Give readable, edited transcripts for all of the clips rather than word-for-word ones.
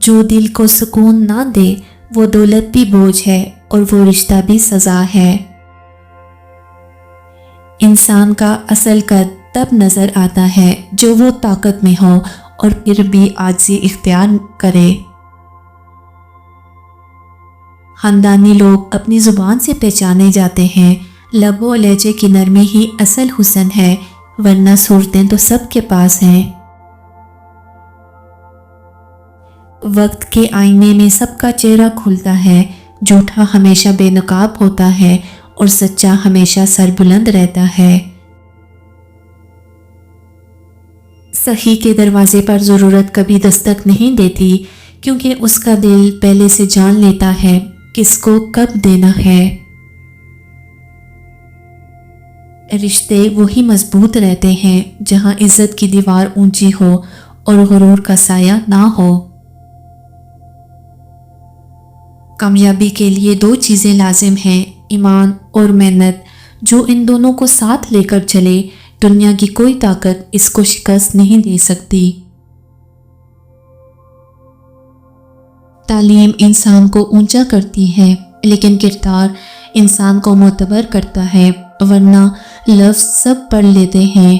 جو دل کو سکون نہ دے وہ دولت بھی بوجھ ہے اور وہ رشتہ بھی سزا ہے۔ انسان کا اصل قد تب نظر آتا ہے جو وہ طاقت میں ہو اور پھر بھی عاجزی اختیار کرے۔ خاندانی لوگ اپنی زبان سے پہچانے جاتے ہیں، لب و لہجے کی نرمی ہی اصل حسن ہے، ورنہ صورتیں تو سب کے پاس ہیں۔ وقت کے آئینے میں سب کا چہرہ کھلتا ہے، جھوٹا ہمیشہ بے نقاب ہوتا ہے اور سچا ہمیشہ سر بلند رہتا ہے۔ سخی کے دروازے پر ضرورت کبھی دستک نہیں دیتی، کیونکہ اس کا دل پہلے سے جان لیتا ہے کس کو کب دینا ہے۔ رشتے وہی مضبوط رہتے ہیں جہاں عزت کی دیوار اونچی ہو اور غرور کا سایہ نہ ہو۔ کامیابی کے لیے دو چیزیں لازم ہیں، ایمان اور محنت۔ جو ان دونوں کو ساتھ لے کر چلے، دنیا کی کوئی طاقت اس کو شکست نہیں دے سکتی۔ تعلیم انسان کو اونچا کرتی ہے، لیکن کردار انسان کو معتبر کرتا ہے، ورنہ لفظ سب پڑھ لیتے ہیں۔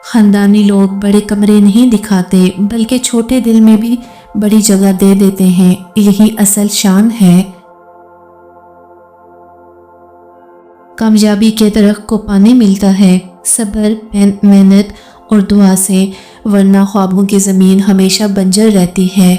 خاندانی لوگ بڑے کمرے نہیں دکھاتے، بلکہ چھوٹے دل میں بھی بڑی جگہ دے دیتے ہیں، یہی اصل شان ہے۔ کامیابی کے درخت کو پانی ملتا ہے صبر، محنت اور دعا سے، ورنہ خوابوں کی زمین ہمیشہ بنجر رہتی ہے۔